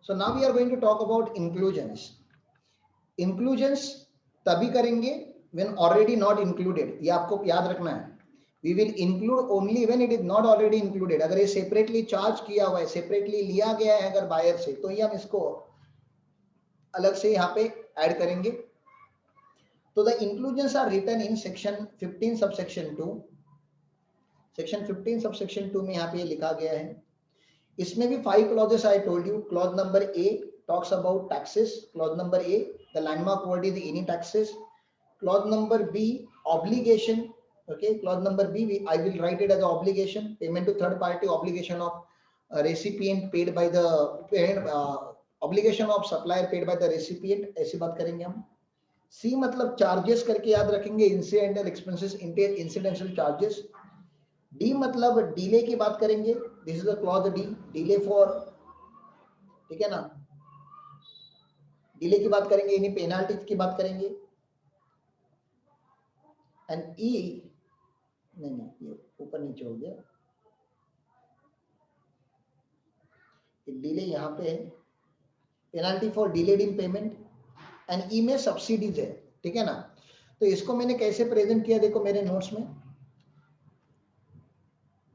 So now we are going to talk about inclusions. Inclusions तभी करेंगे when already not included. ये आपको याद रखना है. We will include only when it is not already included. अगर ये सेपरेटली चार्ज किया हुआ है, सेपरेटली लिया गया है अगर बायर से, तो ये हम इसको अलग से यहाँ पे ऐड करेंगे. तो the inclusions are written in section 15 subsection 2. Section 15 subsection 2 में यहाँ पे लिखा गया है. इसमें भी 5 clauses I told you. Clause number A talks about taxes. Clause number A, the landmark word is any taxes. Clause number B, obligation. Okay, clause number B, I will write it as obligation, payment to third party, obligation of recipient paid by the obligation of supplier paid by the recipient. ऐसी बात करेंगे हम. C मतलब charges करके याद रखेंगे, incidental expenses, incidental charges. D मतलब delay की बात करेंगे. This is the clause D, delay for, ठीक है ना, डिले की बात करेंगे, यानी पेनाल्टीज की बात करेंगे. एंड ई नहीं, ये ऊपर नीचे हो गया, डिले यहाँ पे है, penalty for delayed in payment. And ई में सब्सिडीज है, ठीक है ना. तो इसको मैंने कैसे प्रेजेंट किया देखो मेरे नोट्स में.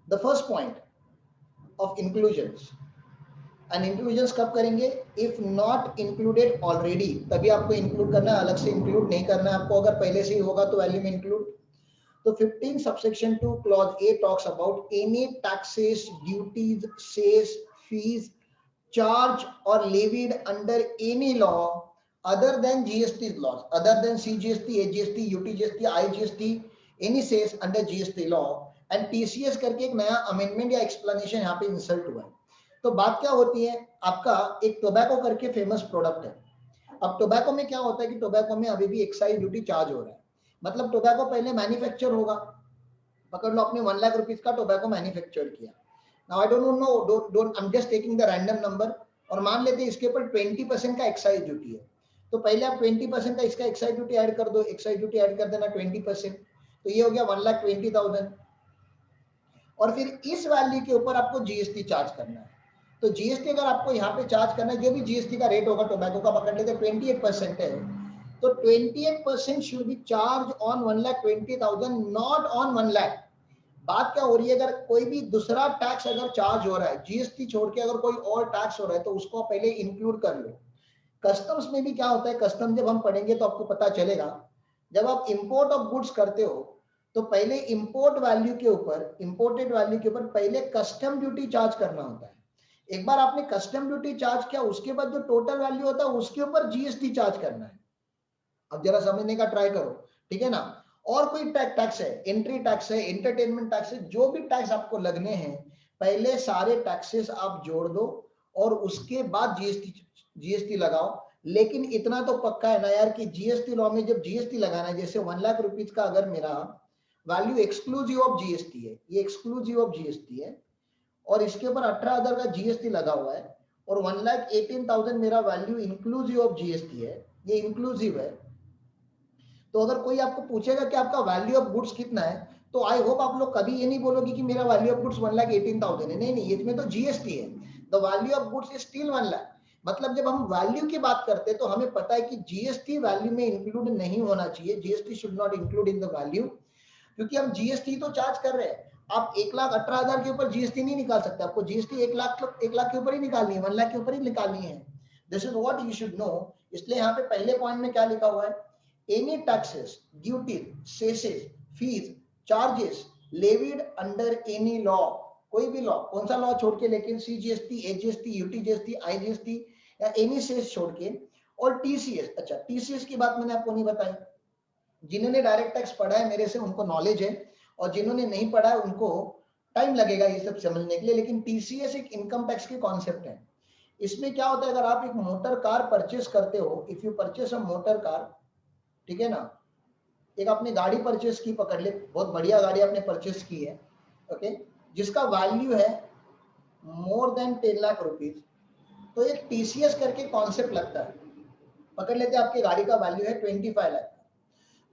The first point of inclusions, and inclusions कब करेंगे? If not included already, तभी आपको include करना है, अलग से include नहीं करना है आपको. अगर पहले से ही होगा तो value में include. तो 15 subsection 2 clause A talks about any taxes, duties, cess, fees, charge or levied under any law other than GST laws, other than CGST, AGST, UTGST, IGST, any cess under GST law. And TCS करके एक नया amendment या explanation यहाँ पे insert हुआ है. तो बात क्या होती है, आपका एक टोबैको करके फेमस प्रोडक्ट है. अब टोबैको में क्या होता है कि टोबैको में अभी भी एक्साइज ड्यूटी चार्ज हो रहा है. मतलब टोबैको पहले मैन्युफैक्चर होगा, पकड़ लो आपने 1 लाख रुपीज का टोबैको मैन्युफैक्चर किया. Now I don't know, don't, I am just taking the random number, और मान लेते हैं इसके ऊपर 20% का एक्साइज ड्यूटी है. तो पहले आप 20% का इसका एक्साइज ड्यूटी ऐड कर दो, एक्साइज ड्यूटी ऐड कर देना 20%, तो ये हो गया 1,20,000. और फिर इस वैल्यू के ऊपर आपको जीएसटी चार्ज करना है. तो जीएसटी अगर आपको यहाँ पे चार्ज करना है, जो भी जीएसटी का रेट होगा टोबैको का पकड़ लेते 28% है, तो 28% should be charge on 1,20,000, not on 1 lakh. बात क्या हो रही है, अगर कोई भी दूसरा टैक्स अगर चार्ज हो रहा है, जीएसटी छोड़ के अगर कोई और टैक्स हो रहा है, तो उसको पहले इंक्लूड कर लो. कस्टम्स में भी क्या होता है, कस्टम जब हम पढ़ेंगे तो आपको पता चलेगा, जब आप इंपोर्ट ऑफ गुड्स करते हो तो पहले इंपोर्ट वैल्यू के ऊपर, इंपोर्टेड वैल्यू के ऊपर पहले कस्टम ड्यूटी चार्ज करना होता है. एक बार आपने कस्टम ड्यूटी चार्ज किया, उसके बाद जो टोटल वैल्यू होता है उसके ऊपर जीएसटी चार्ज करना है. अब जरा समझने का ट्राई करो, ठीक है ना. और कोई टैक्स है, एंट्री टैक्स है, एंटरटेनमेंट टैक्स है, जो भी टैक्स आपको लगने हैं, पहले सारे टैक्सेस आप जोड़ दो और उसके बाद जीएसटी लगाओ. लेकिन इतना तो पक्का है ना यार कि जीएसटी लॉ में जब जीएसटी लगाना है, जैसे 1 लाख रुपीज का अगर मेरा वैल्यू एक्सक्लूसिव ऑफ जीएसटी है, ये एक्सक्लूसिव ऑफ जीएसटी है, और इसके ऊपर 18,000 का जीएसटी लगा हुआ है, और 1,18,000 मेरा वैल्यू इंक्लूसिव ऑफ जीएसटी है, ये इंक्लूसिव है. तो अगर कोई आपको पूछेगा कि आपका वैल्यू ऑफ गुड्स कितना है, तो आई होप आप लोग कभी ये नहीं बोलोगे कि मेरा वैल्यू ऑफ गुड्स 1,18,000 है. नहीं, इसमें तो जीएसटी है. The value of goods is still 1 lakh. मतलब जब हम वैल्यू की बात करते हैं तो हमें पता है कि जीएसटी वैल्यू में इंक्लूड नहीं होना चाहिए. GST should not include in the value, क्योंकि हम जीएसटी तो चार्ज कर रहे हैं. आप 1,18,000 के ऊपर जीएसटी नहीं निकाल सकते. आपको जीएसटी 1 लाख के ऊपर ही निकालनी है, 1 लाख के ऊपर ही निकालनी है. This is what you should know. इसलिए यहाँ पे पहले पॉइंट में क्या लिखा हुआ है, any taxes, duties, सेसेस, fees, charges levied under any law, कोई भी लॉ, कौन सा लॉ छोड़ के, लेकिन सीजीएसटी, एजीएसटी, यूटीजीएसटी, आईजीएसटी या एनी सेस छोड़ के, और टीसीएस. अच्छा, टीसीएस की बात मैंने आपको नहीं बताई. जिन्होंने डायरेक्ट टैक्स पढ़ा है मेरे से उनको नॉलेज है, और जिन्होंने नहीं पढ़ा है उनको टाइम लगेगा ये सब समझने के लिए. लेकिन टीसीएस एक इनकम टैक्स की कॉन्सेप्ट है. इसमें क्या होता है, अगर आप एक मोटर कार परचेस करते हो, if you purchase a motor car, ठीक है ना, एक आपने गाड़ी परचेस की, पकड़ ले, बहुत बढ़िया गाड़ी आपने परचेस की है, ओके, जिसका वैल्यू है मोर देन 10 लाख रुपीज, तो एक टीसीएस करके कॉन्सेप्ट लगता है. पकड़ लेते हैं आपकी गाड़ी का वैल्यू है 25 लाख,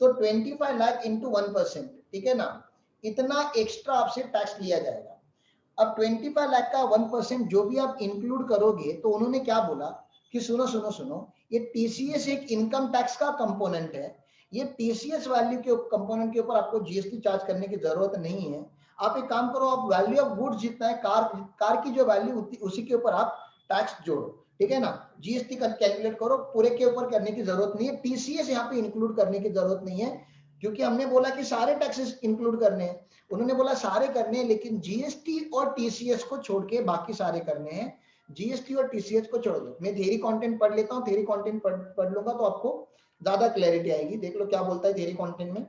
तो 25 लाख इंटू 1%, ठीक है ना, इतना एक्स्ट्रा आपसे टैक्स लिया जाएगा. अब 25 लाख का 1% जो भी आप इंक्लूड करोगे, तो उन्होंने क्या बोला कि सुनो सुनो सुनो, ये टीसीएस एक इनकम टैक्स का कंपोनेंट है, ये टीसीएस वैल्यू के कंपोनेंट के ऊपर आपको जीएसटी चार्ज करने की जरूरत नहीं है। आप एक काम करो, आप वैल्यू ऑफ गुड्स जितना है, कार की जो वैल्यू उसी के ऊपर आप टैक्स जोड़ो, ठीक है ना, जीएसटी का कैलकुलेट करो, पूरे के ऊपर करने की जरूरत नहीं है, टीसीएस यहाँ पे इंक्लूड करने की जरूरत नहीं है, क्योंकि हमने बोला कि सारे टैक्सेस इंक्लूड करने हैं, उन्होंने बोला सारे करने हैं, लेकिन जीएसटी और टीसीएस को छोड़ के बाकी सारे करने हैं, जीएसटी और टीसीएस को छोड़ दो। मैं थ्योरी कंटेंट पढ़ लेता हूँ, थ्योरी कंटेंट पढ़ लूंगा तो आपको ज्यादा क्लैरिटी आएगी। देख लो क्या बोलता है थ्योरी कंटेंट में।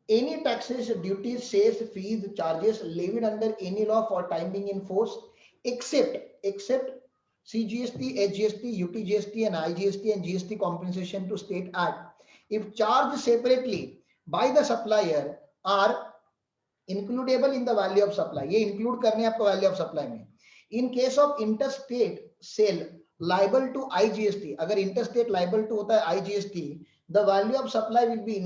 Any taxes, duties, cess, fees, charges levied under any law for time being in force, except CGST, HGST, UTGST, and IGST and GST compensation to state act, if charged separately by the supplier, are includable in the value of supply। ये include करने आपको value of supply में। In case of interstate sale liable to IGST, अगर interstate liable to होता है IGST, the value of supply will be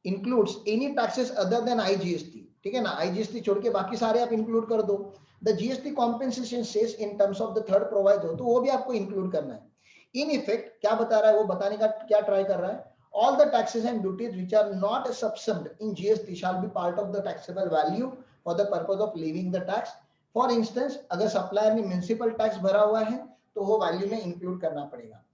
includes any taxes other than IGST, ठीक है ना, IGST छोड़ के बाकी सारे आप include कर दो। The GST compensation says in terms of the third proviso, तो वो भी आपको include करना है। In effect क्या बता रहा है, वो बताने का क्या ट्राई कर रहा है, all the taxes and duties which are not subsumed in GST shall be part of the taxable value for the purpose of levying the tax। For instance, अगर सप्लायर ने म्युनिसिपल टैक्स भरा हुआ है तो वो वैल्यू में include करना पड़ेगा।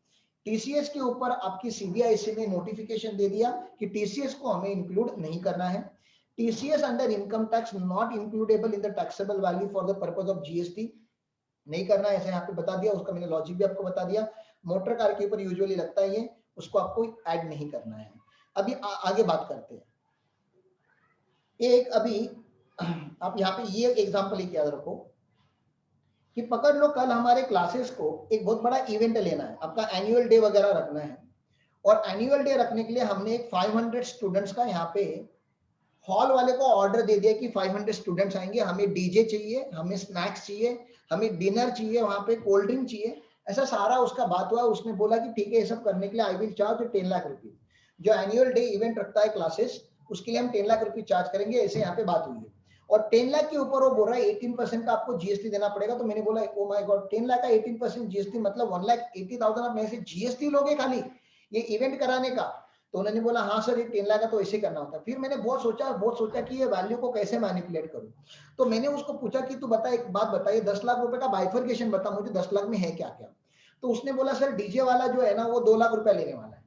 टीसीएस के ऊपर आपकी सीबीआईसी ने नोटिफिकेशन दे दिया कि टीसीएस को हमें इंक्लूड नहीं करना है। TCS under income tax not includable in the taxable value for the purpose of GST, नहीं करना है, ऐसे यहाँ पे बता दिया, उसका मैंने लॉजिक भी आपको बता दिया। मोटर कार के ऊपर यूजुअली लगता है ये, उसको आपको ऐड नहीं करना है। अभी आगे बात करते हैं। एक अभी आप यहाँ पे ये एग्जांपल ही याद रखो कि पकड़ लो कल हमारे क्लासेस को एक बहुत बड़ा इवेंट लेना है, आपका एनुअल डे वगैरह रखना है, और एनुअल डे रखने के लिए हमने एक 500 स्टूडेंट्स का यहाँ पे हॉल वाले को ऑर्डर दे दिया कि 500 स्टूडेंट्स आएंगे, हमें डीजे चाहिए, हमें स्नैक्स चाहिए, हमें डिनर चाहिए, वहां पे कोल्ड ड्रिंक चाहिए, ऐसा सारा उसका बात हुआ। उसने बोला कि ठीक है, ये सब करने के लिए I will charge 10 lakh rupees. जो एनुअल डे इवेंट रखता है क्लासेस, उसके लिए हम 10 लाख रुपीज चार्ज करेंगे, ऐसे यहाँ पे बात हुई है। और 10 लाख के ऊपर वो बोल रहा है 18% का आपको जीएसटी देना पड़ेगा। तो मैंने बोला ओ माय गॉड, 10 लाख का 18% जीएसटी मतलब 1,80,000 आप में से जीएसटी लोगे खाली ये इवेंट कराने का। तो उन्होंने बोला हाँ सर, ये 10 लाख का तो ऐसे करना होता है। फिर मैंने बहुत सोचा कि ये वैल्यू को कैसे मैनिपुलेट करूं। तो मैंने उसको पूछा कि तू बता, एक बात बताइए, 10 लाख रुपए का बाइफर्केशन बता मुझे, 10 लाख में है क्या क्या। तो उसने बोला सर डीजे वाला जो है ना वो 2 लाख रुपया लेने वाला है।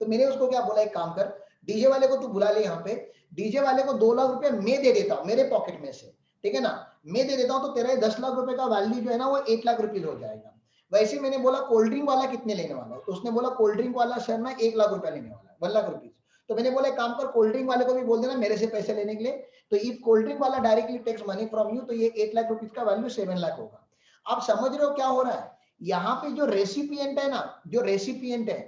तो मैंने उसको क्या बोला, एक काम कर, डीजे वाले को तू बुला ले यहाँ पे, डीजे वाले को 2 लाख रुपया मैं दे देता हूँ मेरे पॉकेट में से, ठीक है ना, मैं दे देता हूँ, तो तेरा 10 लाख रुपए का वैल्यू जो है ना वो 8 लाख रुपीज हो जाएगा। वैसे मैंने बोला कोल्ड ड्रिंक वाला कितने लेने वाला है, तो उसने बोला कोल्ड ड्रिंक वाला सर ना 1 लाख रुपया लेने वाला है, 1 लाख रुपीज। तो मैंने बोला एक काम कर, कोल्ड ड्रिंक वाले को भी बोल देना मेरे से पैसे लेने के लिए। तो इफ कोल्ड ड्रिंक वाला directly takes money from you, तो ये 8 लाख रुपीज का वैल्यू 7 लाख होगा। आप समझ रहे हो क्या हो रहा है, यहाँ पे जो रेसिपिएंट है ना, जो रेसिपिएंट है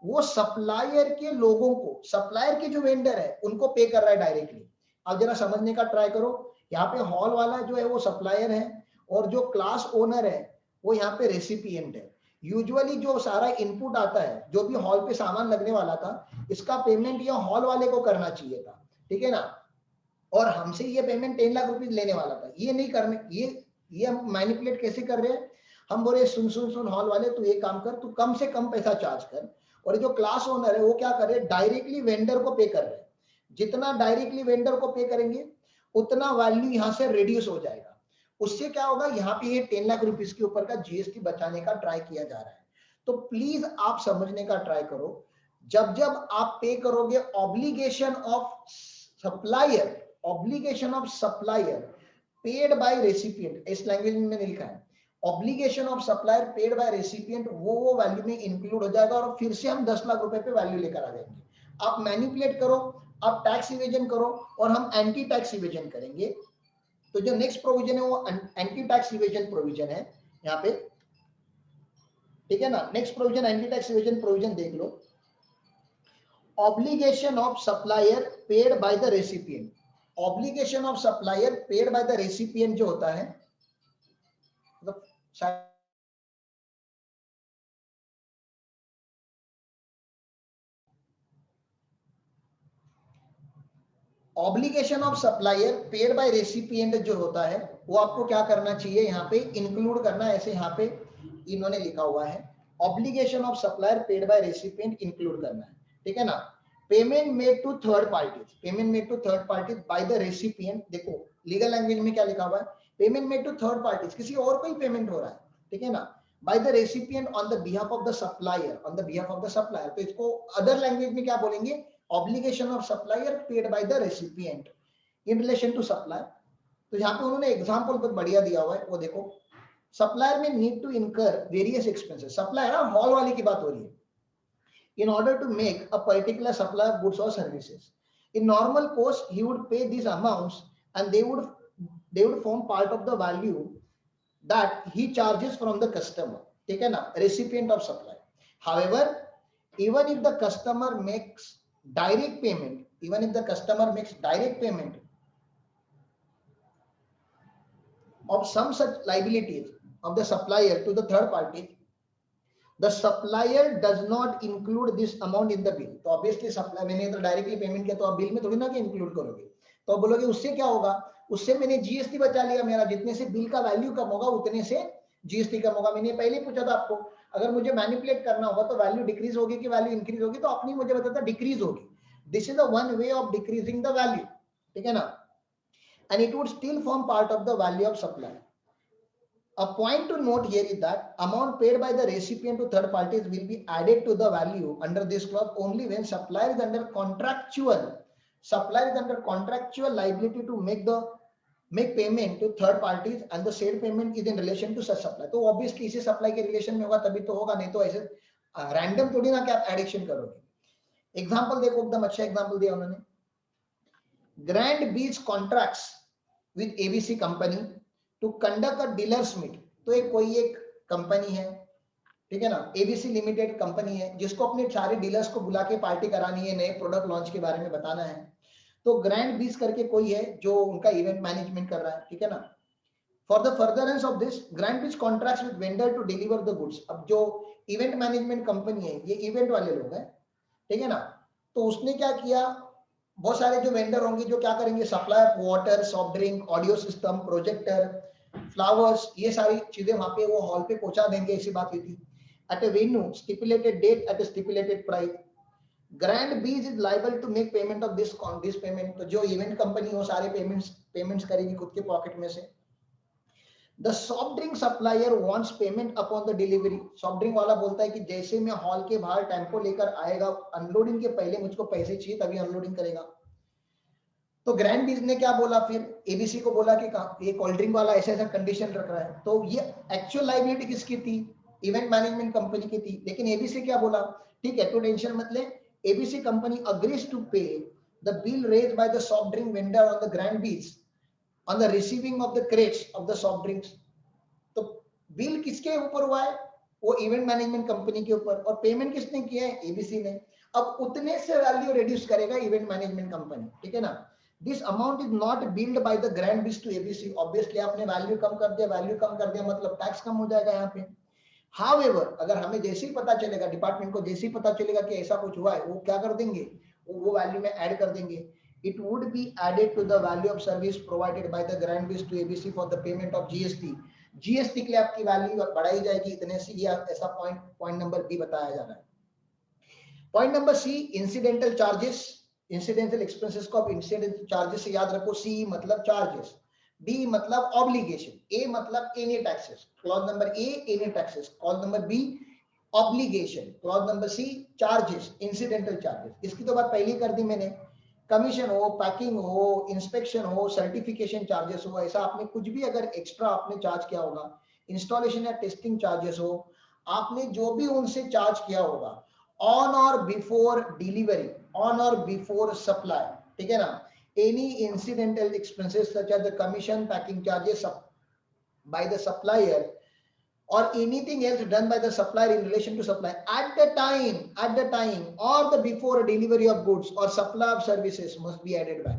वो सप्लायर के लोगों को, सप्लायर के जो वेंडर है उनको पे कर रहा है डायरेक्टली। अब जरा समझने का ट्राई करो, यहाँ पे हॉल वाला जो है वो सप्लायर है, और जो क्लास ओनर है वो यहाँ पे रेसिपिएंट है। यूजुअली जो सारा इनपुट आता है, जो भी हॉल पे सामान लगने वाला था, इसका पेमेंट ये हॉल वाले को करना चाहिए था, ठीक है ना, और हमसे ये पेमेंट 10 लाख रुपीज लेने वाला था। ये नहीं करने, ये हम मैनिपुलेट कैसे कर रहे हैं, हम बोले सुन सुन सुन हॉल वाले, तू ये काम कर, तू कम से कम पैसा चार्ज कर, और जो क्लास ओनर है वो क्या कर रहे हैं, डायरेक्टली वेंडर को पे कर रहे हैं। जितना डायरेक्टली वेंडर को पे करेंगे उतना वैल्यू यहाँ से रिड्यूस हो जाएगा। उससे क्या होगा, यहाँ पे ये 10 लाख रुपीज के ऊपर का जीएसटी बचाने का ट्राई किया जा रहा है। तो प्लीज आप समझने का ट्राई करो, जब जब आप पे करोगे obligation of supplier, obligation of supplier paid by recipient, इस लैंग्वेज में मैंने लिखा है obligation of supplier paid by recipient, वो वैल्यू में इंक्लूड हो जाएगा, और फिर से हम 10 लाख रुपए पे वैल्यू लेकर आ जाएंगे। आप मैनिपुलेट करो, आप टैक्स इवेजन करो, और हम एंटी टैक्स इवेजन करेंगे। तो जो नेक्स्ट प्रोविजन है वो एंटी टैक्स इवेजन प्रोविजन है यहाँ पे, ठीक है ना। Next provision anti tax evasion provision देख लो, obligation of supplier paid by the recipient. Obligation of supplier paid by the recipient जो होता है, मतलब obligation of supplier paid by recipient जो होता है वो आपको क्या करना चाहिए, यहाँ पे इंक्लूड करना, ऐसे यहाँ पे इन्होंने लिखा हुआ है obligation of supplier paid by recipient include करना है, ठीक है ना। Payment made to third parties, payment made to third parties by the recipient, देखो लीगल लैंग्वेज में क्या लिखा हुआ है, payment made to third parties, किसी और को ही पेमेंट हो रहा है, ठीक है ना, by the recipient on the behalf of the supplier, on the behalf of the supplier, तो इसको अदर लैंग्वेज में क्या बोलेंगे, obligation of supplier paid by the recipient in relation to supply. तो यहाँ पे उन्होंने एग्जांपल बहुत बढ़िया दिया हुआ है, वो देखो, सप्लायर में need to incur various expenses, supplier ना हॉल वाली की बात हो रही है, in order to make a particular supply of goods or services. In normal course, he would pay these amounts and they would form part of the value that he charges from the customer, ठीक है ना, recipient of supply. However, even if the customer makes direct payment, even if the customer makes direct payment of some such liabilities of the supplier to the third party, the supplier does not include this amount in the bill. तो obviously supply, मैंने तो directly payment किया तो आप bill में थोड़ी ना कि इंक्लूड करोगे, तो बोलोगे उससे क्या होगा, उससे मैंने जीएसटी बचा लिया, मेरा जितने से बिल का वैल्यू कम होगा उतने से जीएसटी कम होगा। मैंने पहले ही पूछा था आपको, अगर मुझे मैनिपुलेट करना होगा तो वैल्यू डिक्रीज होगी कि वैल्यू इंक्रीज होगी, तो आपने मुझे बताया था डिक्रीज होगी, this is the one way of decreasing the value, ठीक है ना, and it would still form part of the value of supply. A point to note here is that amount paid by the recipient to third parties will be added to the value under this clause only when supplier is under contractual liability to make payment to third parties and the said payment is in relation to such supply. तो obviously इसी supply के relation में होगा तभी तो होगा, नहीं तो ऐसे random थोड़ी ना कि आप addiction करोगे। एग्जाम्पल देखो, एकदम अच्छा एग्जाम्पल दिया उन्होंने, grand beach contracts with ABC company to conduct a dealers meet. तो एक कोई एक कंपनी है, ठीक है ना, एबीसी लिमिटेड कंपनी है, जिसको अपने सारे डीलर्स को बुला के पार्टी करानी है, नए प्रोडक्ट लॉन्च के बारे में बताना है। तो ग्रैंड बीच करके कोई है जो उनका इवेंट मैनेजमेंट कर रहा है, ठीक है ना। For the furtherance of this grand beach contracts with vendor to deliver the goods. अब जो इवेंट मैनेजमेंट कंपनी है ये इवेंट वाले लोग हैं, ठीक है ना, तो उसने क्या किया, बहुत सारे जो वेंडर होंगे जो क्या करेंगे, supply of water, soft drink, audio system, projector, flowers, ये सारी चीजें वहां पे वो हॉल पे पहुंचा देंगे, ऐसी बात हुई थी। At a venue stipulated date at a stipulated price, Grand Bees is liable to make payment of this payment. तो जो इवेंट कंपनी वो सारे पेमेंट्स करेगी खुद के पॉकेट में से। The soft drink supplier wants payment upon the delivery. Soft drink वाला बोलता है कि जैसे मैं हॉल के बाहर टेम्पो लेकर आएगा, अनलोडिंग के पहले मुझको पैसे चाहिए तभी अनलोडिंग करेगा। तो ग्रैंड बीज ने क्या बोला, फिर एबीसी को बोला कि ये कोल्ड ड्रिंक वाला ऐसा ऐसा कंडीशन रख रहा है, तो ये एक्चुअल लायबिलिटी किसकी थी, इवेंट मैनेजमेंट कंपनी की थी। लेकिन एबीसी क्या बोला, ठीक है, तो टेंशन मत ले, ABC company agrees to pay the bill raised by the soft drink vendor on the Grand Bees on the receiving of the crates of the soft drinks. तो बिल किसके ऊपर हुआ है, वो इवेंट मैनेजमेंट कंपनी के ऊपर, और payment किसने किया है, एबीसी ने। अब उतने से वैल्यू रिड्यूस करेगा इवेंट मैनेजमेंट कंपनी, ठीक है ना। This amount is not billed by the grand beast to ABC. Obviously आपने वैल्यू कम कर दिया मतलब टैक्स कम हो जाएगा यहाँ पे। However, अगर हमें जैसे ही पता चलेगा, डिपार्टमेंट को जैसे ही पता चलेगा कि ऐसा कुछ हुआ है, वो क्या कर देंगे, वो वैल्यू में ऐड कर देंगे। It would be added to the value of service provided by the grand beast to ABC for the payment of GST. GST के लिए आपकी वैल्यू बढ़ाई जाएगी इतने से, ये ऐसा पॉइंट नंबर बी बताया जा रहा है। Point number C, incidental charges, incidental expenses को आप इंसिडेंटल चार्जेस से याद रखो। सी मतलब चार्जेस, डी मतलब ऑब्लिगेशन, ए मतलब any taxes, clause number A any taxes, clause number B obligation, clause number C charges, incidental charges. इसकी तो बात पहले कर दी मैंने, कमीशन हो, पैकिंग हो, इंस्पेक्शन हो, सर्टिफिकेशन चार्जेस हो, ऐसा आपने कुछ भी अगर एक्स्ट्रा आपने चार्ज किया होगा, इंस्टॉलेशन या टेस्टिंग चार्जेस हो, आपने जो भी उनसे चार्ज किया होगा ऑन और बिफोर डिलीवरी, ऑन और बिफोर सप्लाई, ठीक है ना, any incidental expenses such as the commission, packing charges by the supplier or anything else done by the supplier in relation to supply at the time or the before delivery of goods or supply of services must be added back.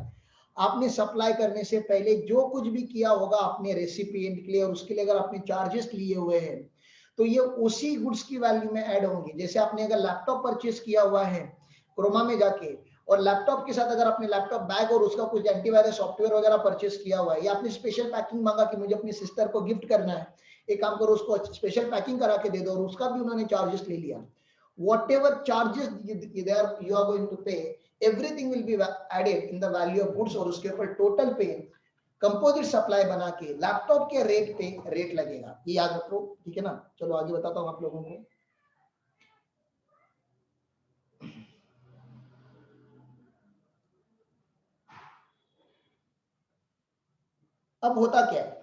आपने supply करने से पहले जो कुछ भी किया होगा अपने रेसिपिएंट के लिए और उसके लिए अगर आपने चार्जेस लिए हुए हैं तो ये उसी गुड्स की वैल्यू में ऐड होंगे। जैसे आपने अगर लैपटॉप परचेस किया हुआ है क्रोमा में जाके और लैपटॉप के साथ अगर आपने लैपटॉप बैग और उसका कुछ एंटीवायरस सॉफ्टवेयर वगैरह परचेस किया हुआ है, या आपने स्पेशल पैकिंग मांगा कि मुझे अपनी सिस्टर को गिफ्ट करना है, एक काम करो उसको स्पेशल पैकिंग करा के दे दो, और उसका भी उन्होंने चार्जेस ले लिया, whatever charges you are going to pay, everything will be added in the value of goods, और उसके ऊपर टोटल पे कंपोजिट सप्लाई बना के लैपटॉप के रेट पे रेट लगेगा, ये याद रखो, ठीक है ना। चलो आगे बताता हूं आप लोगों को। अब होता क्या है,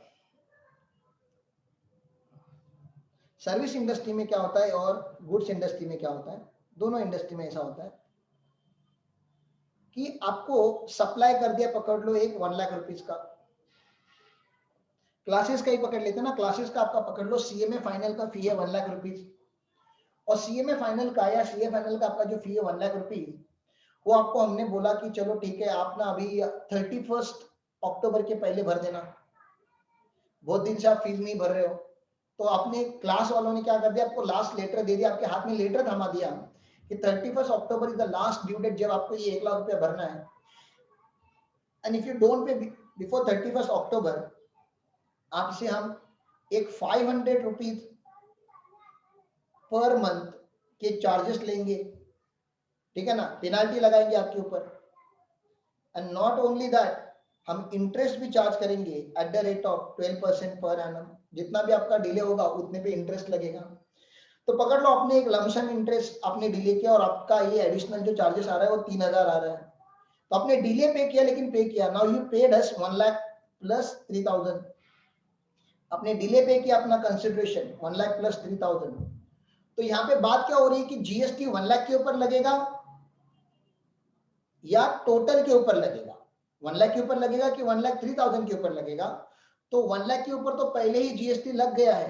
सर्विस इंडस्ट्री में क्या होता है और गुड्स इंडस्ट्री में क्या होता है, दोनों इंडस्ट्री में ऐसा होता है कि आपको सप्लाई कर दिया, पकड़ लो एक 1 लाख रुपीज का, क्लासेस का ही पकड़ लेते ना, क्लासेस का आपका पकड़ लो, सीएमए फाइनल का फी है 1 लाख रुपीज, और सीएमए फाइनल का या सीए फाइनल का आपका जो फी है 1 लाख रुपीज, वो आपको हमने बोला कि चलो ठीक है, आप ना अभी 31 अक्टूबर के पहले भर देना, बहुत दिन से आप फीस नहीं भर रहे हो, तो आपने क्लास वालों ने क्या कर दिया, आपको लास्ट लेटर दे दिया, आपके हाथ में लेटर थमा दिया कि 31 October is the last due date जब आपको ये 1 लाख रुपया भरना है, and if you don't pay before 31 October, आपसे हम एक 500 रुपीज पर मंथ के चार्जेस लेंगे, ठीक है ना, पेनाल्टी लगाएंगे आपके ऊपर, एंड नॉट ओनली दैट, हम इंटरेस्ट भी चार्ज करेंगे at the rate of 12% per annum, जितना भी आपका डिले होगा उतने पे इंटरेस्ट लगेगा। तो पकड़ लो आपने एक लमसम इंटरेस्ट आपने डिले किया, और आपका ये एडिशनल जो चार्जेस आ रहा है वो 3000 आ रहा है, तो आपने डिले पे किया लेकिन पे किया, now you paid us 1 lakh plus 3000, आपने डिले पे किया अपना कंसिडरेशन 1 लाख प्लस 3000, तो यहाँ पे बात क्या हो रही है कि जीएसटी 1 लाख के ऊपर लगेगा या टोटल के ऊपर लगेगा, 1 लाख के ऊपर लगेगा कि 1 लाख 3000 के ऊपर लगेगा, तो 1 लाख के ऊपर तो पहले ही जीएसटी लग गया है,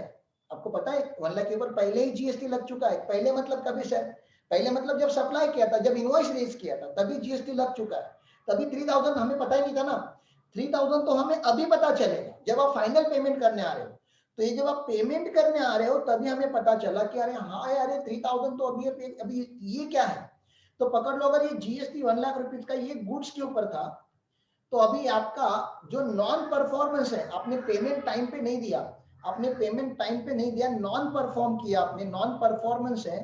आपको पता है 1 लाख के ऊपर पहले ही जीएसटी लग चुका है, पहले मतलब कभी सर, पहले मतलब जब सप्लाई किया था, जब इनवॉइस रेज किया था तभी जीएसटी लग चुका है, तभी 3000 हमें पता ही नहीं था ना, 3000 तो हमें अभी पता चलेगा जब आप फाइनल पेमेंट करने आ रहे हो, तो ये जब आप पेमेंट करने आ रहे हो तभी हमें पता चला कि अरे हाँ यार 3000 तो अभी ये क्या है, तो पकड़ लो अगर ये जीएसटी 1 लाख रुपीज का ये गुड्स के ऊपर था, तो अभी आपका जो नॉन परफॉर्मेंस है, आपने पेमेंट टाइम पे नहीं दिया, आपने पेमेंट टाइम पे नहीं दिया, नॉन परफॉर्म किया आपने, नॉन परफॉर्मेंस है,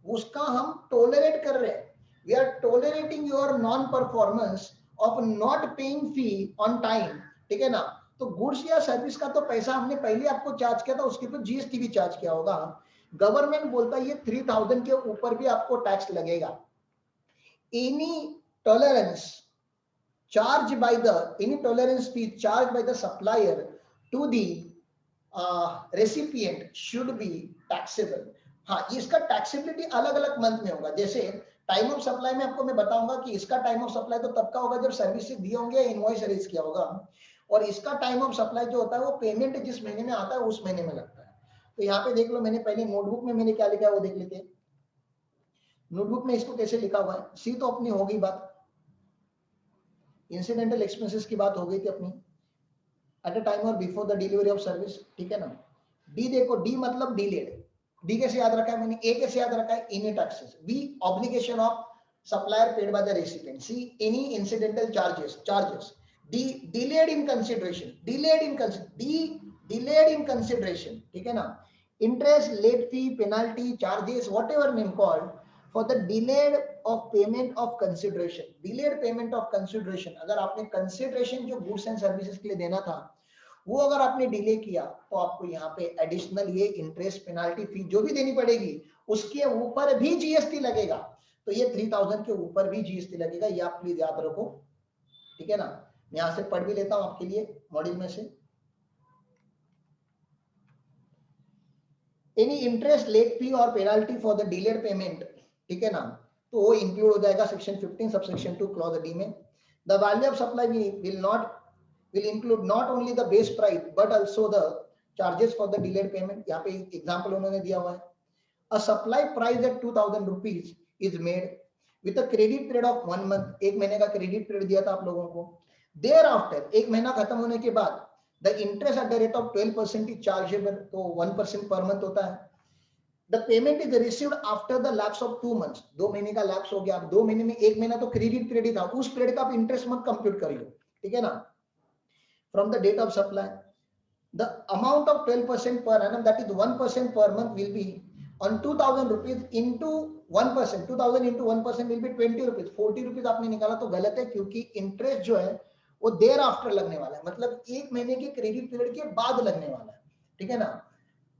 उसका हम टोलरेट कर रहे हैं, we are tolerating your non performance of not paying fee on time, ठीक है ना। तो गुड्स या सर्विस का तो पैसा हमने पहले आपको चार्ज किया था, उसके ऊपर जीएसटी भी चार्ज किया होगा, गवर्नमेंट बोलता है ये 3000 के ऊपर भी आपको टैक्स लगेगा, any tolerance charged by the any tolerance fee charged by the supplier to the recipient should be taxable। हाँ, इसका टैक्सेबिलिटी अलग अलग मंथ में होगा, जैसे टाइम ऑफ सप्लाई में आपको मैं बताऊंगा कि इसका टाइम ऑफ सप्लाई तो तब का होगा जब सर्विस दिए होंगे, इनवॉइस रेज किया होगा, और इसका टाइम ऑफ सप्लाई जो होता है वो पेमेंट जिस महीने में आता है उस महीने में लगता है। तो यहाँ पे देख लो, मैंने पहले नोटबुक में मैंने क्या लिखा है वो देख लेते हैं, नोटबुक में इसको कैसे लिखा हुआ है, सी तो अपनी होगी बात, इंसिडेंटल एक्सपेंसेस की बात हो गई थी अपनी, एट अ टाइम और before the delivery of service, ठीक है ना। डी देखो, डी मतलब डिलेड, डी कैसे याद रखा है मैंने, ए कैसे याद रखा है, any taxes, B obligation of supplier paid by the recipient, C any incidental charges, D delayed in consideration, delayed in consideration, ठीक है ना, interest, late fee, penalty, charges, whatever name called for the delayed of payment of consideration, delayed payment of consideration, अगर आपने consideration जो goods and services के लिए देना था वो अगर आपने डिले किया तो आपको यहाँ पे एडिशनल ये इंटरेस्ट, पेनाल्टी, फी जो भी देनी पड़ेगी उसके ऊपर भी जीएसटी लगेगा, तो ये 3000 के ऊपर भी जीएसटी लगेगा, ये आप प्लीज याद रखो, ठीक है ना। मैं यहाँ से पढ़ भी लेता हूँ आपके लिए मॉड्यूल में से, एनी इंटरेस्ट, लेट फी और penalty for the delayed payment, ठीक है ना, तो वो इंक्लूड हो जाएगा सेक्शन 15 सबसेक्शन 2 क्लॉज डी में। The value of supply will include not only the base price but also the charges for the delayed payment। यहाँ पे एग्जांपल उन्होंने दिया हुआ है, a supply price at 2000 rupees is made with a credit period of 1 month, एक महीने का credit period दिया था आप लोगों को, thereafter एक महीना खत्म होने के बाद the interest at the rate of 12% is chargeable, तो 1% पर मंथ होता है, the payment is received after the lapse of 2 months, 2 महीने का लैप्स हो गया, अब 2 महीने में 1 महीना तो क्रेडिट पीरियड था, उस पीरियड का आप इंटरेस्ट मत कंप्यूट करियो, ठीक है ना। From the date of supply the amount of 12% per annum, that is 1% per month, will be on 2000 rupees into 1%, 2000 into 1% will be 20 rupees, 40 rupees आपने निकाला तो गलत है, क्योंकि इंटरेस्ट जो है वो देर आफ्टर लगने वाला है, मतलब 1 महीने के क्रेडिट पीरियड के बाद लगने वाला है, ठीक है ना।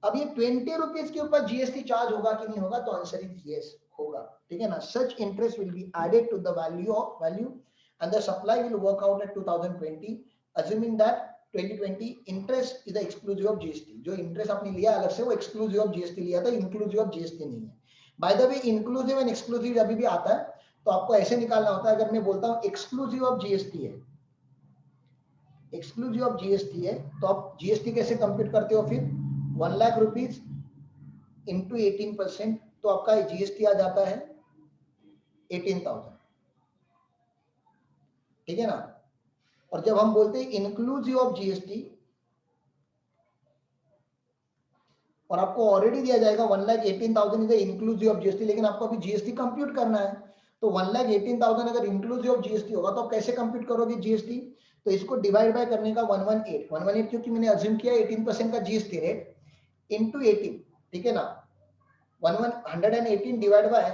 अब ये 20 रुपीज के ऊपर जीएसटी चार्ज होगा कि नहीं होगा, तो आंसर इज यस, होगा, ठीक है ना। Such interest will be added to the value and the supply will work out at 2020, assuming that 2020 interest is exclusive of GST, जो इंटरेस्ट आपने लिया अलग से वो एक्सक्लूसिव ऑफ जीएसटी लिया था, इंक्लूसिव ऑफ जीएसटी नहीं है। By the way inclusive and exclusive जब भी आता है तो आपको ऐसे निकालना होता है, अगर मैं बोलता हूं एक्सक्लूसिव ऑफ जीएसटी है, एक्सक्लूसिव ऑफ जीएसटी है, तो आप जीएसटी कैसे कंप्यूट करते हो, फिर 1 लाख रुपीज इंटू 18%, तो आपका जीएसटी आ जाता है 18,000, ठीक है ना। और जब हम बोलते हैं इंक्लूसिव ऑफ जीएसटी और आपको ऑलरेडी दिया जाएगा 1,18,000 इज इंक्लूसिव ऑफ जीएसटी, लेकिन आपको अभी जीएसटी कंप्यूट करना है, तो 1,18,000 अगर इंक्लूसिव ऑफ जीएसटी होगा तो आप कैसे कंप्यूट करोगे जीएसटी, तो इसको डिवाइड बाय करने का 118 क्योंकि मैंने अज्यूम किया 18% का जीएसटी रेट इनटू 18, ठीक है ना। 118 डिवाइड बाय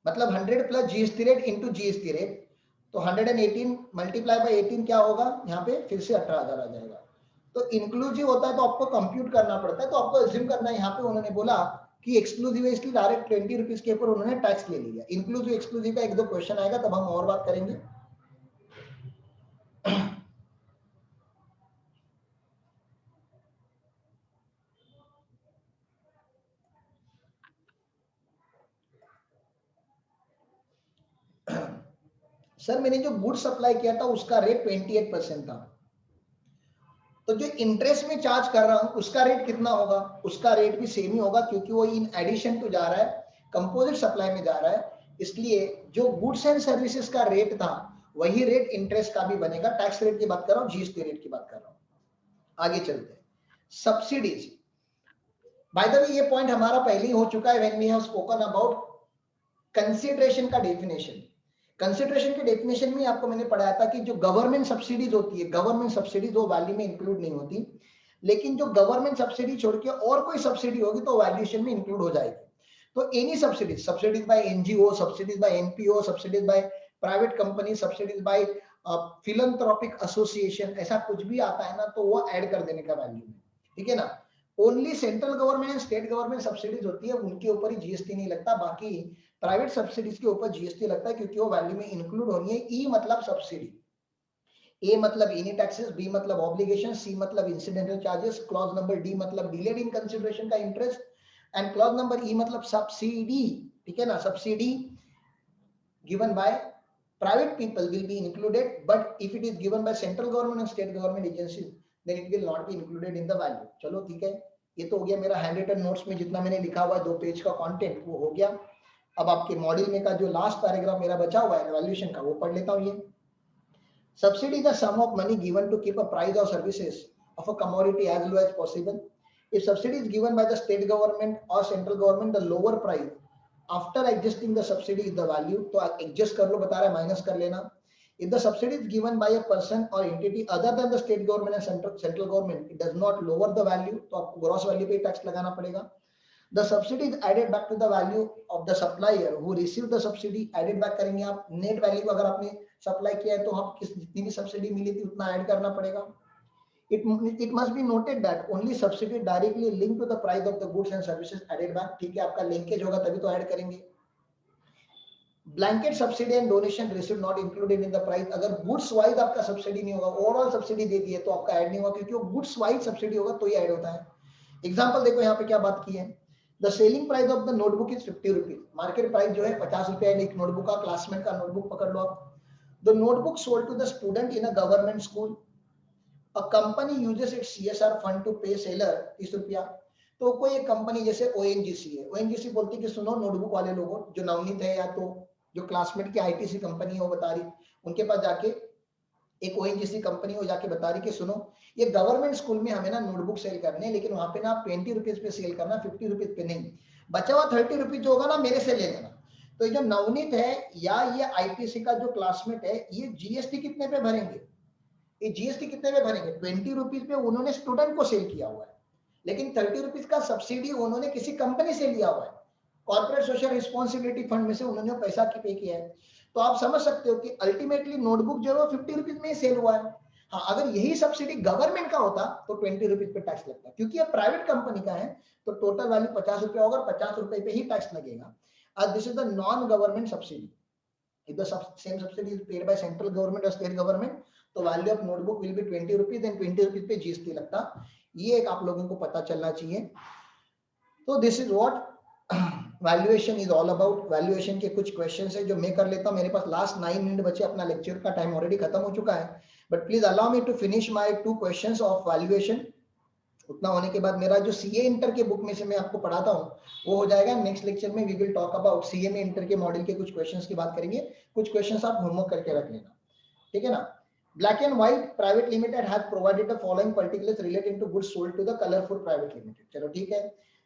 मतलब 100 plus GST rate into GST rate, तो 118 मल्टीप्लाई बाय 18 क्या होगा, यहाँ पे फिर से 18,000 आ जाएगा। तो इंक्लूसिव होता है तो आपको कंप्यूट करना पड़ता है, तो आपको अज्यूम करना है, यहाँ पे उन्होंने बोला कि एक्सक्लूसिव है इसलिए डायरेक्ट 20 रुपीज के ऊपर उन्होंने टैक्स ले लिया। इंक्लूसिव एक्सक्लूसिव का 1-2 क्वेश्चन आएगा तब हम और बात करेंगे। सर मैंने जो गुड सप्लाई किया था उसका रेट 28% था, तो जो इंटरेस्ट में चार्ज कर रहा हूं उसका रेट कितना होगा, उसका रेट भी सेम ही होगा, क्योंकि वो इन एडिशन टू जा रहा है, कंपोजिट सप्लाई में जा रहा है, इसलिए जो गुड्स एंड सर्विसेज का रेट था वही रेट इंटरेस्ट का भी बनेगा। टैक्स रेट की बात कर रहा हूँ, जीएसटी रेट की बात कर रहा हूँ। आगे चलते हैं, सब्सिडीज। बाय द वे ये पॉइंट हमारा पहले ही हो चुका है when we have spoken about consideration का डेफिनेशन। कंसीडरेशन के डेफिनेशन में आपको मैंने पढ़ाया था कि जो गवर्नमेंट सब्सिडीज होती है, गवर्नमेंट सब्सिडीज वो वैल्यू में इंक्लूड नहीं होती, लेकिन जो गवर्नमेंट सब्सिडी छोड़ के और कोई सब्सिडी होगी तो वैल्यूएशन में इंक्लूड हो जाएगी। तो any subsidies, subsidies by NGO, subsidies by NPO, subsidies by private company, subsidies by philanthropic association, ऐसा कुछ भी आता है ना तो वो ऐड कर देने का वैल्यू में, ठीक है ना। Only central government and state government subsidies होती है, उनके ऊपर ही जीएसटी नहीं लगता, बाकी प्राइवेट सब्सिडीज के ऊपर जीएसटी लगता है क्योंकि वो वैल्यू में इंक्लूड होनी है। ई मतलब सब्सिडी, ए मतलब एनी टैक्सेस, बी मतलब ऑब्लिगेशन, सी मतलब incidental charges, clause number D मतलब डिलेड इन कंसीडरेशन का इंटरेस्ट, एंड क्लॉज नंबर ई मतलब सब्सिडी, ठीक है ना। Subsidy given by private people will be included, but if it is given by central government and state government agencies then it will not be included in the value। चलो ठीक है, ये तो हो गया मेरा हैंड रिटन नोट्स में जितना मैंने लिखा हुआ है 2 पेज का कंटेंट वो हो गया। अब आपके मॉड्यूल में का जो लास्ट पैराग्राफ मेरा बचा हुआ है वैल्यूएशन का वो पढ़ लेता हूं। ये subsidy is the sum of money given to keep a price or services of a commodity as low as possible. If subsidy is given by the state government or central government, the lower price after adjusting the subsidy is the value, तो adjust कर लो, बता रहा है minus कर लेना। If the subsidy is given by a person or entity other than the state government and central government, it does not lower the value, तो आपको gross value पे टैक्स लगाना पड़ेगा। The subsidy is added back to the value of the supplier who received the subsidy, added back करेंगे आप net value, अगर आपने supply किया है तो आप किस जितनी भी सब्सिडी मिली थी उतना ऐड करना पड़ेगा। It must be noted that only subsidy directly linked to the price of the goods and services added back, ठीक है, आपका लिंकेज होगा तभी तो ऐड करेंगे। Blanket subsidy and donation received not included in the price, अगर goods wise आपका subsidy नहीं होगा, ओवरऑल सब्सिडी दे दी है तो आपका ऐड नहीं होगा, क्योंकि वो गुड्स वाइज सब्सिडी होगा तो ही ऐड होता है। एग्जांपल देखो यहाँ पे क्या बात की है, the selling price of the notebook is 50 rupees, market price जो है 50 रुपए है एक नोटबुक का, क्लासमेट का नोटबुक पकड़ लो आप। The notebook sold to the student in a government school, a company uses its CSR fund to pay seller 30 रुपया, तो कोई एक कंपनी जैसे ओएनजीसी है, ओएनजीसी बोलती है कि सुनो नोटबुक वाले लोगों जो नवनीत है या तो जो क्लासमेट की आईटीसी कंपनी है वो बता रही, उनके पास जाके एक ओएनजीसी कंपनी हो जाके बता रही कि सुनो ये गवर्नमेंट स्कूल में हमें ना नोटबुक सेल करने, लेकिन वहां पे ना आप 20 रुपीज पे सेल करना, 50 रुपीज पे नहीं, बचा हुआ 30 रुपीज जो होगा ना मेरे से ले लेना। तो ये जो नवनीत है या ये आईटीसी का जो क्लासमेट है, ये जीएसटी कितने पे भरेंगे, ये जीएसटी कितने पे भरेंगे, 20 रुपीज पे उन्होंने स्टूडेंट को सेल किया हुआ है, लेकिन 30 रुपीज का सब्सिडी उन्होंने किसी कंपनी से लिया हुआ है, कॉर्पोरेट सोशल रिस्पॉन्सिबिलिटी फंड में से उन्होंने पैसा पे किया है। तो आप समझ सकते हो कि अल्टीमेटली नोटबुक जो है वो 50 रुपीज में ही सेल हुआ है। हाँ, अगर यही सब्सिडी गवर्नमेंट का होता तो 20 रुपीज पे टैक्स लगता, क्योंकि ये प्राइवेट कंपनी का है तो टोटल वैल्यू 50 रुपया होगा, 50 रुपए पे ही टैक्स लगेगा। This is the non government subsidy. If the same subsidy is paid by central government or state government, तो value of notebook will be 20 rupees and 20 rupees पे जीएसटी लगता। ये एक आप लोगों को पता चलना चाहिए। तो this is what valuation is all about. Valuation के कुछ क्वेश्चंस है जो मैं कर लेता हूं, मेरे पास लास्ट 9 मिनट बचे, अपना लेक्चर का टाइम ऑलरेडी खत्म हो चुका है, but please allow me to finish my 2 questions of valuation. उतना होने के बाद मेरा जो सीए इंटर के बुक में से मैं आपको पढ़ाता हूँ वो हो जाएगा। नेक्स्ट लेक्चर में we will talk about CA में इंटर के मॉडल के कुछ क्वेश्चंस की बात करेंगे। कुछ क्वेश्चंस आप होमवर्क करके रख लेना, ठीक है ना। Black and white private limited has provided the following particulars relating to goods sold to the colourful private limited. चलो ठीक है।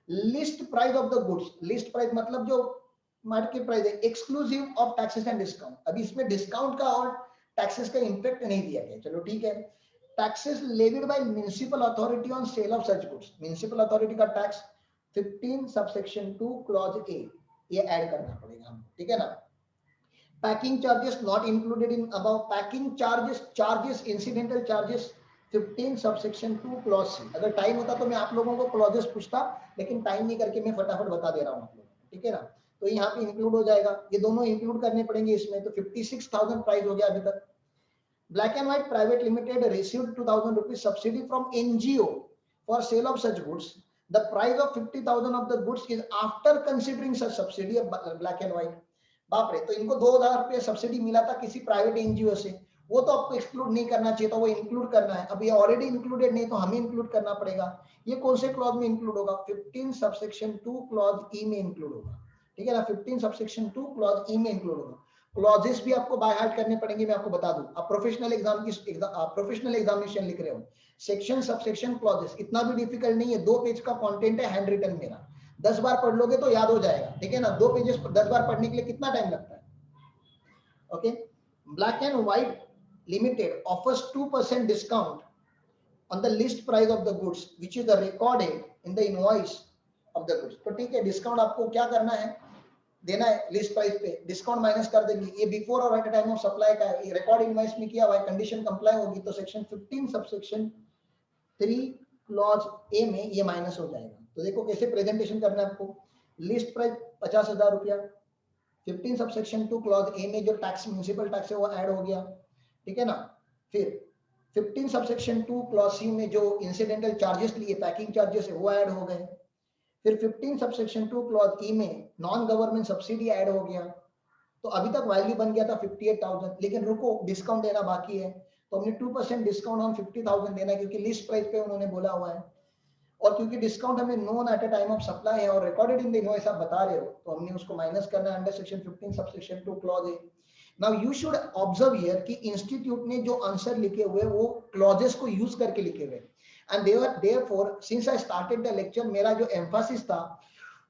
List price of the goods, list price मतलब जो मार्केट प्राइस है, exclusive of taxes and discount. अभी इसमें discount का और टैक्सेस का इंपैक्ट नहीं दिया गया, चलो ठीक है। Taxes levied by municipal authority on sale of such goods, municipal authority का टैक्स 15 subsection 2 clause A, ये ऐड करना पड़ेगा हम, ठीक है ना। Packing charges not included in above, packing charges incidental charges 15 subsection 2 clause C. अगर टाइम होता तो मैं आप लोगों को क्लॉजेस पूछता, लेकिन टाइम नहीं करके मैं फटाफट बता दे रहा हूँ आप लोगों को, ठीक है ना। तो यहाँ पे इंक्लूड हो जाएगा, ये दोनों इंक्लूड करने पड़ेंगे इसमें। तो 56,000 प्राइस हो गया अभी तक। Black and White Private Limited received 2,000 rupees subsidy from NGO for sale of such goods. The price of 50,000 of the goods is after considering such subsidy of Black and White. बाप रे, तो इनको 2,000 रुपये subsidy मिला था किसी private NGO से, वो तो आपको एक्सक्लूड नहीं करना चाहिए था, वो इंक्लूड करना है। अब ये ऑलरेडी इंक्लूडेड नहीं, तो हमें इंक्लूड करना पड़ेगा। ये कौन से क्लॉज में इंक्लूड होगा, 15 सबसेक्शन 2 क्लॉज ई में इंक्लूड होगा, ठीक है ना। 15 सबसेक्शन 2 क्लॉज ई में इंक्लूड होगा। क्लॉजेस भी आपको बाय हार्ट करने पड़ेंगे, मैं आपको बता दूं। आप प्रोफेशनल एग्जाम की प्रोफेशनल एग्जामिनेशन लिख रहे हो, सेक्शन सबसेक्शन क्लॉजेस इतना भी डिफिकल्ट नहीं है। 2 पेज का कंटेंट है, हैंड रिटन मेरा, 10 बार पढ़ लोगे तो याद हो जाएगा, ठीक है ना। 2 पेजेस 10 बार पढ़ने के लिए कितना टाइम लगता है, okay. Black and white limited offers 2% discount on the list price of the goods which is recorded in the invoice of the goods। तो ठीक है, डिस्काउंट आपको क्या करना है, देना है लिस्ट प्राइस पे, डिस्काउंट माइनस कर देंगे। ये बिफोर और एट टाइम ऑफ सप्लाई का है, रिकॉर्ड इनवॉइस में किया हुआ है, कंडीशन कंप्लाई होगी तो सेक्शन 15 सबसेक्शन 3 क्लॉज ए में ये माइनस हो जाएगा। तो देखो कैसे प्रेजेंटेशन करना है आपको। लिस्ट प्राइस 50,000 रुपया, 15 सबसेक्शन 2 क्लॉज ए में जो टैक्स म्युनिसिपल टैक्स है वो ऐड हो गया, ठीक है ना। फिर 15 सबसेक्शन 2 क्लॉज सी में जो इंसिडेंटल चार्जेस लिए, पैकिंग चार्जेस है, वो ऐड हो गए। फिर 15 सबसेक्शन 2 क्लॉज ई में नॉन गवर्नमेंट सब्सिडी ऐड हो गया। तो अभी तक वैल्यू बन गया था 58,000, लेकिन रुको डिस्काउंट देना बाकी है, तो हमने 2% डिस्काउंट ऑन 50,000 देना है, क्योंकि लिस्ट प्राइस पे उन्होंने बोला हुआ है, और क्योंकि डिस्काउंट हमें known at a time of supply है और रिकॉर्डेड इन द इनवॉइस आप बता रहे हो, तो हमने उसको माइनस करना है under section 15 subsection 2 clause A. Now you should observe here कि इंस्टीट्यूट ने जो आंसर लिखे हुए वो क्लॉजेस को यूज करके लिखे हुए, and therefore since I started the lecture मेरा जो एम्फासिस था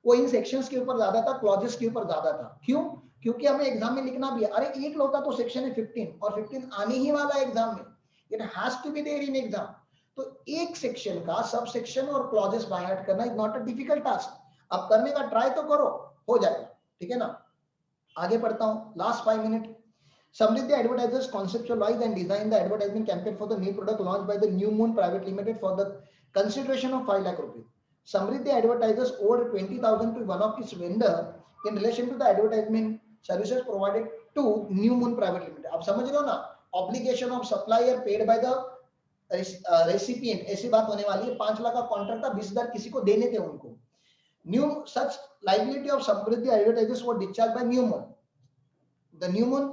वो इन सेक्शंस के ऊपर ज्यादा था, क्लॉजेस के ऊपर ज्यादा था। क्यों, क्योंकि हमें एग्जाम में लिखना भी है। अरे एक लौटा तो सेक्शन है 15, और 15 आने ही वाला है एग्जाम में, it has to be there in exam. तो एक सेक्शन का सब सेक्शन और क्लॉजेस बाय हार्ट करना is not a difficult task. अब करने का ट्राई तो करो, हो जाएगा, ठीक है ना। आगे पढ़ता हूँ, last 5 minute. Samriddhi Advertisers conceptualized and designed the advertisement campaign for the new product launched by the New Moon Private Limited for the consideration of 5 lakh rupees. Samriddhi Advertisers owed 20,000 to one of its vendor in relation to the advertisement services provided to New Moon Private Limited. आप समझ रहे हो ना, obligation of supplier paid by the recipient, ऐसी बात होने वाली है। 5 लाख का कॉन्ट्रैक्ट था, 20,000 किसी को देने थे उनको। New such liability of Samriddhi Advertisers were discharged by New Moon. The New Moon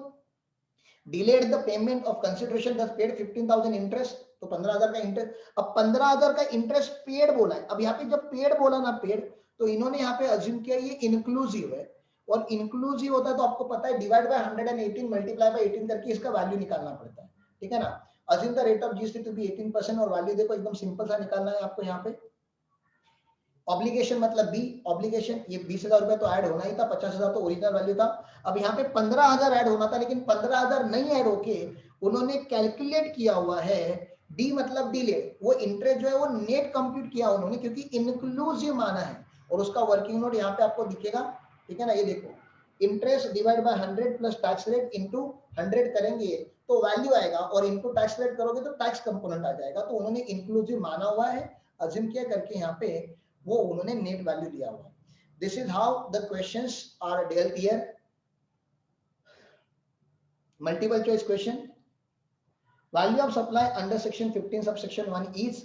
delayed the payment of consideration, thus paid 15,000 interest। तो 15,000 का इंटरेस्ट, अब 15,000 का इंटरेस्ट पेड बोला है। अब यहाँ पे जब पेड बोला ना, पेड, तो इन्होंने यहाँ पे अज्यूम किया ये इंक्लूसिव है, और इंक्लूसिव होता है तो आपको पता है डिवाइड बाय 118 मल्टीप्लाई बाय 18 करके इसका वैल्यू निकालना पड़ता है। ठीक है ना। assume the rate of GST to be 18% और वैल्यू देखो एकदम सिंपल सा निकालना है आपको यहाँ पे। ऑब्लिगेशन मतलब बी, ऑब्लिगेशन ये 20,000 रुपए तो ऐड होना ही था, 50,000 तो ओरिजिनल वैल्यू था। अब यहाँ पे 15,000 ऐड होना था, लेकिन 15,000 नहीं ऐड होके उन्होंने कैलकुलेट किया हुआ है, डी मतलब डिलेड, वो इंटरेस्ट जो है वो नेट कंप्यूट किया उन्होंने, क्योंकि इंक्लूसिव माना है और उसका वर्किंग नोट यहाँ पे आपको दिखेगा। ठीक है ना, ये देखो interest divide by 100 plus tax rate into 100 करेंगे तो वैल्यू आएगा, और इनटू टैक्स रेट करोगे तो टैक्स कंपोनेंट आ जाएगा। तो उन्होंने इंक्लूसिव माना हुआ है, अज्यूम किया करके यहाँ पे वो उन्होंने नेट वैल्यू दिया हुआ है। This is how the questions are dealt here. Multiple choice question. Value of supply under section 15 sub section 1 is,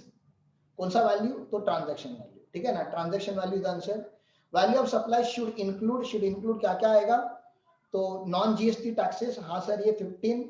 कौन सा वैल्यू, तो ट्रांजैक्शन वैल्यू। ठीक है ना, transaction value is answer. Value of supply should include क्या क्या आएगा, तो नॉन जीएसटी टैक्सेस, हाँ सर ये 15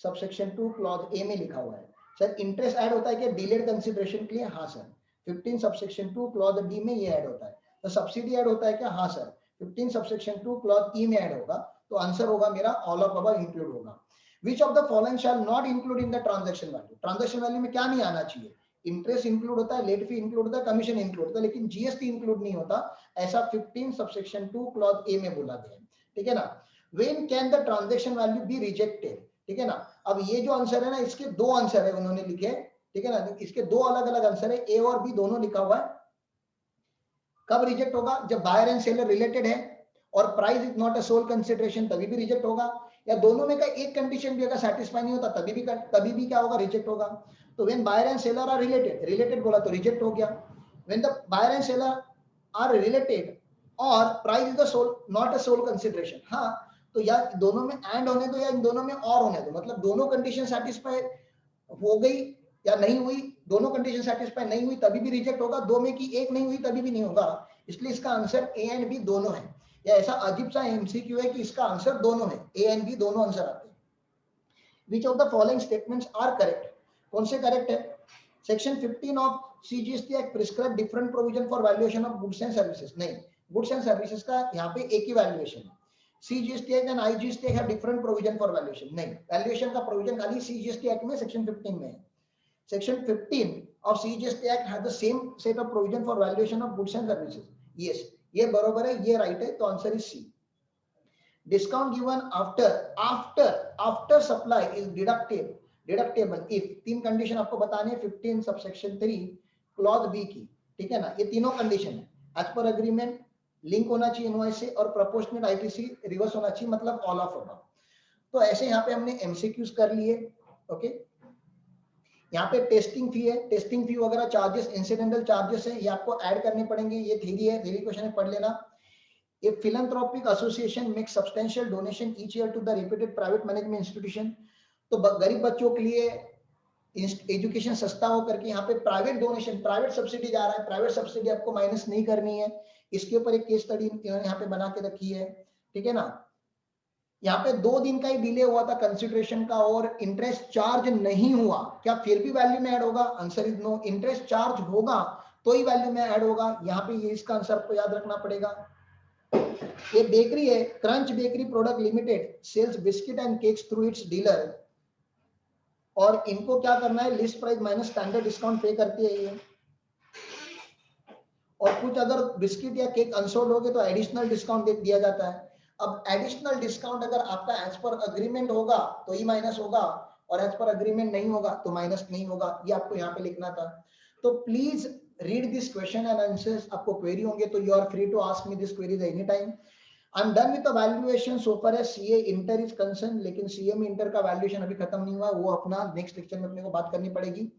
सबसेक्शन 2 क्लॉज ए में लिखा हुआ है। सर इंटरेस्ट ऐड होता है क्या डिलेड कंसीडरेशन के लिए, हाँ सर 15 सबसेक्शन 2 क्लॉज डी में ये ऐड होता है। तो सब्सिडी ऐड होता है क्या, हाँ सर 15 सबसेक्शन 2 क्लॉज ई में ऐड होगा। तो आंसर होगा मेरा ऑल ऑफ अबव इंक्लूड होगा। विच of the following shall not include in the transaction value, transaction value में क्या नहीं आना चाहिए, इंटरेस्ट इंक्लूड होता है, लेट फी इंक्लूड होता है, कमीशन इंक्लूड होता है, लेकिन जीएसटी इंक्लूड नहीं होता, ऐसा 15 सबसेक्शन 2 क्लॉज ए में बोला गया है। ठीक है ना। When can the transaction value be rejected, ठीक है ना। अब ये जो आंसर है ना, इसके दो आंसर है उन्होंने लिखे, ठीक है ना, इसके दो अलग अलग आंसर है, ए और बी दोनों लिखा हुआ है। कब रिजेक्ट होगा, जब बायर एंड सेलर रिलेटेड है और price is not a sole consideration, तभी भी रिजेक्ट होगा, या दोनों में का एक कंडीशन भी अगर सेटिस्फाई नहीं होता तभी भी क्या होगा, रिजेक्ट होगा। तो when buyer and seller are related बोला तो रिजेक्ट हो गया। When the buyer and seller are related और price is the sole not a sole consideration, हाँ तो या दोनों में एंड होने दो या इन दोनों में और होने दो, मतलब दोनों कंडीशन सेटिस्फाई हो गई या नहीं हुई, दोनों कंडीशन सेटिस्फाई नहीं हुई तभी भी रिजेक्ट होगा, दो में की एक नहीं हुई तभी भी नहीं होगा। इसलिए इसका आंसर ए एंड बी दोनों है। या ऐसा अजीब सा एमसीक्यू है कि इसका आंसर दोनों है, ए एंड बी दोनों आंसर आते हैं। Which of the following statements are correct, कौन से करेक्ट है। Section 15 of CGST act prescribe different provision for valuation of goods and services, नहीं गुड्स एंड सर्विसेज का यहाँ पे एक ही वैल्यूएशन है। CGST act and IGST act have different provision for valuation, नहीं वैल्यूएशन का प्रोविजन खाली सीजीएसटी एक्ट में सेक्शन 15 में है। Section 15 of CGST Act has the same set of provision for valuation of goods and services. Yes, ये बरोबर है, ये राइट है, तो answer is C. Discount given after supply is deductible if, तीन कंडीशन आपको बताने हैं 15 सबसेक्शन 3 क्लॉज बी की, ठीक है ना, ये तीनों कंडीशन है। एज पर अग्रीमेंट लिंक होना चाहिए इनवॉइस से और प्रोपोर्शनेट आईटीसी रिवर्स होना चाहिए, मतलब ऑल ऑफ अबव। तो ऐसे यहाँ पे हमने एमसीक्यूज कर लिए। ओके, यहाँ पे टेस्टिंग फी है, टेस्टिंग फी वगैरह चार्जेस इंसिडेंटल चार्जेस है, ये आपको ऐड करने पड़ेंगे, ये थ्योरी है, थ्योरी क्वेश्चन है, पढ़ लेना। A philanthropic association makes substantial donation each year to the reputed private management institution, तो गरीब बच्चों के लिए एजुकेशन सस्ता हो करके यहाँ पे प्राइवेट डोनेशन, प्राइवेट सब्सिडी जा रहा है, प्राइवेट सब्सिडी आपको माइनस नहीं करनी है। इसके ऊपर एक केस स्टडी यहाँ पे बना के रखी है, ठीक है ना। यहाँ पे 2 दिन का ही डिले हुआ था कंसिडरेशन का और इंटरेस्ट चार्ज नहीं हुआ, क्या फिर भी वैल्यू में ऐड होगा, answer is no. Interest charge होगा तो ही वैल्यू में ऐड होगा, यहाँ पे ये इसका आंसर आपको याद रखना पड़ेगा। ये बेकरी है, crunch bakery product limited sales biscuit and cakes through its dealer, और इनको क्या करना है, list price minus standard discount pay करती है ये, और कुछ अगर बिस्किट या केक अनसोल्ड हो गए तो एडिशनल डिस्काउंट दिया जाता है। अब एडिशनल डिस्काउंट अगर आपका एज पर अग्रीमेंट होगा तो ही माइनस होगा, और एज पर अग्रीमेंट नहीं होगा तो माइनस नहीं होगा, ये आपको यहाँ पे लिखना था। तो please read this question and answers, आपको क्वेरी होंगे तो you are free to ask me this queries any time. I am done with the valuation so far as CA inter is concern, लेकिन सीए में inter का valuation अभी खत्म नहीं हुआ, वो अपना नेक्स्ट लेक्चर में अपने को बात करनी पड़ेगी।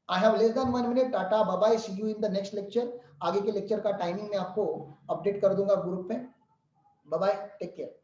I have less than 1 minute, tata bye bye, see you in the next lecture. आगे के लेक्चर का टाइमिंग मैं आपको अपडेट कर दूंगा ग्रुप पे। Bye bye, take care.